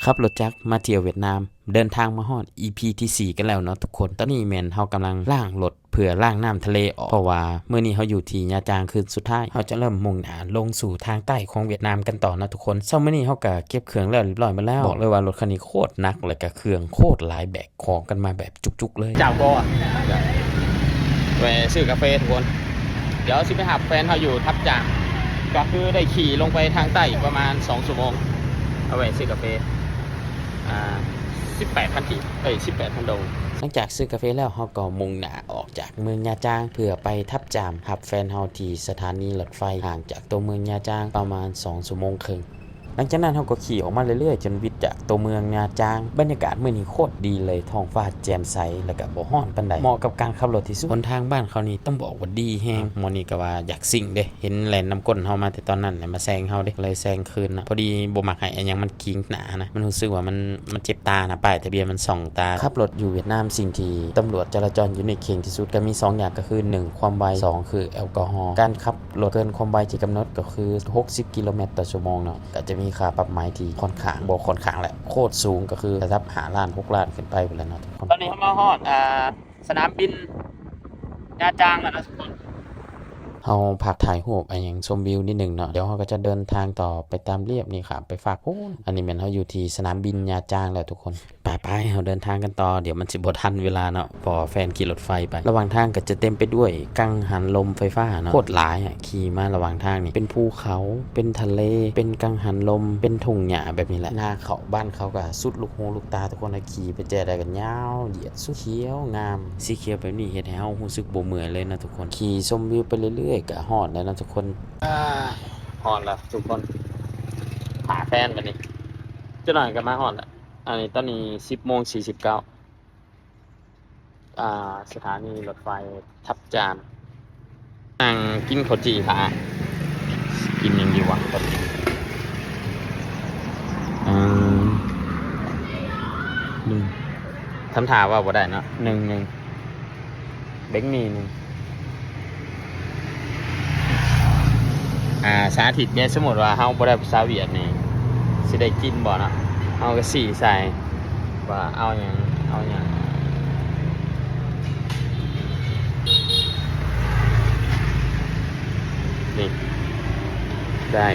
ขับรถจักรมาเที่ยวเวียดนามเดินทางมาฮอด EP ที่4กันแล้วเนาะทุกคนตอนนี้แม่นเฮากำลังล่างรถเพื่อล่างน้ำทะเลออกเพราะว่ามื้อนี้เฮาอยู่ที่ญาจางคืนสุดท้ายเฮาจะเริ่มมุ่งหน้าลงสู่ทางใต้ของเวียดนามกันต่อนะทุกคนเช้ามื้อนี้เฮาก็เก็บเครื่องแล้วเรียบร้อยมาแล้วบอกเลยว่ารถคันนี้โคตรหนักแล้วก็เครื่องโคตรหลายแบกของกันมาแบบจุกๆเลยเจ้าก็ไปซื้อกาแฟทุกคนเดี๋ยวสิไปหาแฟนเขาอยู่ทับจางก็คือได้ขี่ลงไปทางใต้อีกประมาณ2 ชั่วโมงเอาไว้ซื้อกาแฟ18,000 กีบ18,000 ดงหลังจากซื้อกาแฟแล้วเฮาก็มุ่งหน้าออกจากเมืองญาจางเพื่อไปทับจามรับแฟนเฮาที่สถานีรถไฟห่างจากตัวเมืองญาจางประมาณ2 ชั่วโมงครึ่งหลังจากนั้นเฮาก็ขี่ออกมาเรื่อยๆจนวิทย์จากตัวเมืองญาจางบรรยากาศมื้อนี้โคตรดีเลยท้องฟ้าแจ่มใสแล้วก็บ่ร้อนปานใดเหมาะกับการขับรถที่สุดหนทางบ้านเขานี่ต้องบอกว่าดีแฮงมื้อนี้ก็ว่าอยากซิ่งเด้เห็นแล่นน้ำก้นเฮามาแต่ตอนนั้นมาแซงเฮาเด้เลยแซงคืนนะพอดีบ่มักให้อันยังมันกิ้งหนานะมันรู้สึกว่ามันเจ็บตานะป้ายทะเบียนมันส่องตาขับรถอยู่เวียดนามสิ่งที่ตำรวจจราจรอยู่ในเขตที่สุดก็มี2อย่างก็คือ1ความไว2คือแอลกอฮอล์การขับรถเกินความไวที่กำหนดก็คือ60กิโลเมตรต่อชั่วโมงเนาะก็จะมีค่าปรับไม้ที่ค่อนข้างบ่ค่อนข้างแหละโคตรสูงก็คือระดับ5ล้าน6ล้านขึ้นไปพุ่นแล้วเนาะทุกคนตอนนี้เขามาฮอดสนามบินญาจางแล้วนะทุกคนเฮาพักถ่ายรูปอย่างชมวิวนิดนึงเนาะเดี๋ยวเฮาก็จะเดินทางต่อไปตามเรียบนี่ครับไปฝากพูนอันนี้แม่นเฮาอยู่ที่สนามบินญาจางแล้วทุกคนไปเฮาเดินทางกันต่อเดี๋ยวมันสิบ่ทันเวลาเนาะพอแฟนขี่รถไฟไประหว่างทางก็จะเต็มไปด้วยกังหันลมไฟฟ้าเนาะโคตรหลายขี่มาระหว่างทางนี่เป็นภูเขาเป็นทะเลเป็นกังหันลมเป็นทุ่งหญ้าแบบนี้แหละหน้าเขาบ้านเขาก็สุดลูกหูลูกตาทุกคนขี่ไปเจอได้กันยาวเหยียดสุดเขียวงามสีเขียวแบบนี้เฮ็ดให้เฮารู้สึกบ่เมื่อยเลยนะทุกคนขี่ชมวิวไปเรื่อยๆก็ฮอดแล้วนะทุกคนฮอดแล้วทุกคนหาแฟนกันนี่จะหน่อยกันมาฮอดแล้วอันนี้ตอนนี้10:49สถานีรถไฟทับจานนั่งกินข้าวจี่ค่ะกินยังดีวะตอนนี้ทำท่าว่าบ่ได้เนาะหนึ่งเบ้งมีหนึ่งสาธิตเนี่ยสมมติว่าเฮาบ่ได้ภาษาเวียดนี่สิได้กินบ่เนาะเฮาก็สีใส่ว่าเอาหยังนี่ได้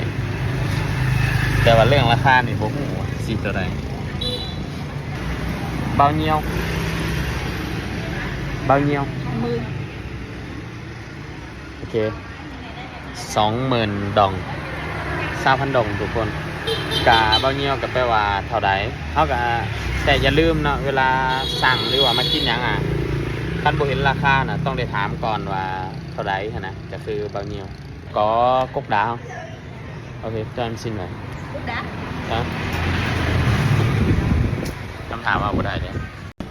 แต่ว่าเรื่องราคานี่บ่ฮู้ว่าสิเท่าใดbao nhiêu 20,000 โอเค20,000 ดอง20,000 ดองทุกคนกะbao nhiêuก็แปลว่าเท่าใดเฮาก็แต่อย่าลืมเนาะเวลาสั่งหรือว่ามากินหยังคันบ่เห็นราคาน่ะต้องได้ถามก่อนว่าเท่าใดหันนะก็คือ bao nhiêu có cốc đá không ok cho em xin rồi Cúc đá đó คำถามว่าบ่ได้เด้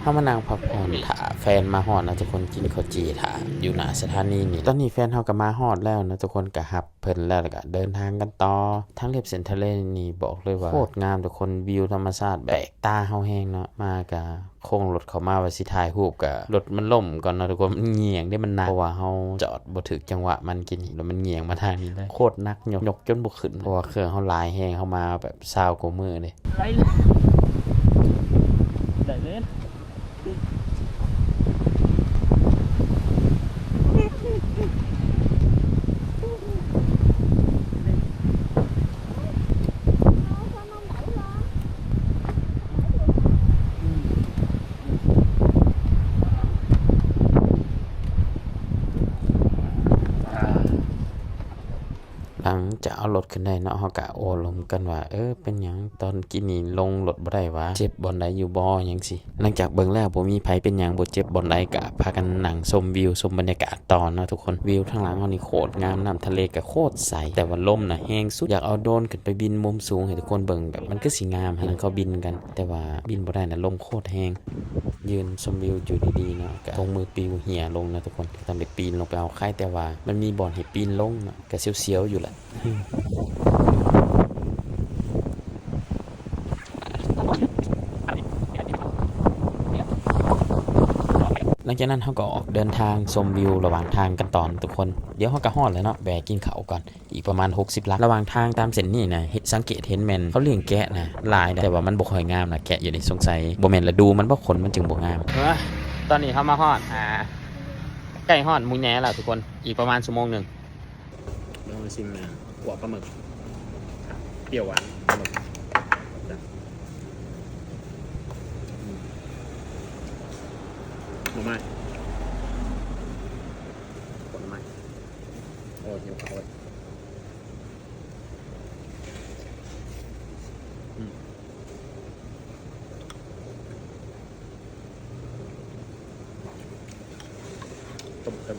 เฮามานั่งพักผ่อนถ่าแฟนมาฮอดนะทุกคนกินข้าวจี่ถ่าอยู่หน้าสถานีนี่ตอนนี้แฟนเฮาก็มาฮอดแล้วนะทุกคนก็รับเพิ่นแล้วก็เดินทางกันต่อทั้งเรียบเส้นทะเลนี่บอกเลยว่าโคตรงามทุกคนวิวธรรมชาติแปลกตาเฮาแฮงเนาะมาก็โค้งรถเข้ามาว่าสิถ่ายรูปก็รถมันล่มก่อนเนาะทุกคนมันเงียงได้มันหนักเพราะว่าเฮาจอดบ่ถึกจังหวะมันกินแล้วมันเงียงมาทางนี้เลยโคตรหนักยกจนบ่ขึ้นเพราะว่าเครื่องเฮาหลายแฮงเฮามาแบบ20กว่ามื้อเลยได้เล่นหลังจะเอารถขึ้นได้เนาะเฮาก็โอ้ลมกันว่าเป็นหยังตอนกินนี่ลงรถบ่ได้วะเจ็บบ่อนใดอยู่บ่หยังสิหลังจากเบิ่งแล้วบ่มีไผเป็นหยังบ่เจ็บบ่อนใดก็พากันนั่งชมวิวชมบรรยากาศต่อเนาะทุกคนวิวข้างหลังเฮานี่โคตรงามน้ำทะเลก็โคตรใสแต่ว่าลมน่ะแรงสุดอยากเอาโดรนขึ้นไปบินมุมสูงให้ทุกคนเบิ่งแบบมันก็สิงามให้เขาบินกันแต่ว่าบินบ่ได้น่ะลมโคตรแรงยืนชมวิวอยู่ดีๆเนาะก็ตรงมือปิวเหี่ยลงนะทุกคนทำได้ปีนลงไปเอาไข่แต่ว่ามันมีบ่อนให้ปีนลงเนาะก็เสียวๆอยู่แหละ หลังจากนั้นเขาก็ออกเดินทางชมวิวระหว่างทางกันตอนทุกคนเดี๋ยวเขาก็ฮอดแล้วเนาะแวะกินข้าวก่อนอีกประมาณ60ลักระหว่างทางตามเส้นนี้นะสังเกตเห็นแม่นเขาเลี้ยงแกะนะหลายแต่ว่ามันบ่ค่อยงามนะแกะอยู่ในสงสัยบ่แม่นละดูมันบ่ขนมันจึงบ่งามตอนนี้เขามาฮอดใกล้ฮอดมุ้งแหน่แล้วทุกคนอีกประมาณชั่วโมงนึงลองชิมหัวปลาหมึกเปรี้ยวหวานปลาหมึกผลไม้โอ้ยเดี๋ยวเขาเลยต้มป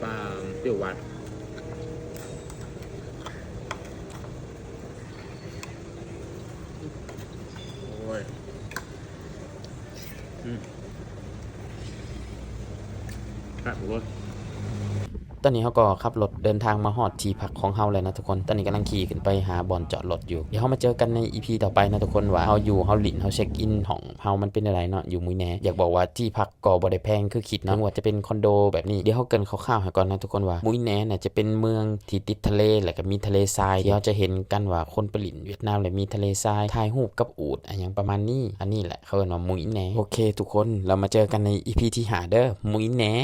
ลาเปรี้ยวหวานโอ้ยครับผมตอนนี้เขาก็ขับรถเดินทางมาฮอดที่พักของเฮาแล้วนะทุกคนตอนนี้กำลังขี่ขึ้นไปหาบ่อนจอดรถอยู่เดี๋ยวเฮามาเจอกันใน EP ต่อไปนะทุกคนว่าเฮาอยู่เฮาหลินเฮาเช็คอินของเฮามันเป็นอะไรเนาะอยู่มุ้ยแหน่อยากบอกว่าที่พักก็บ่ได้แพงคือคิดเนาะว่าจะเป็นคอนโดแบบนี้เดี๋ยวเฮาเกริ่นคร่าวๆให้ก่อนนะทุกคนว่ามุ้ยแหน่น่ะจะเป็นเมืองที่ติดทะเลแล้วก็มีทะเลทรายเดี๋ยวเราจะเห็นกันว่าคนไปหลินเวียดนามเลยมีทะเลทรายถ่ายรูปกับอูฐอย่างประมาณนี้อันนี้แหละเขาเรียกว่ามุ้ยแหน่โอเคทุกคนเรามาเจอกันใน EP ที่5เด้อมุ้ยแหน่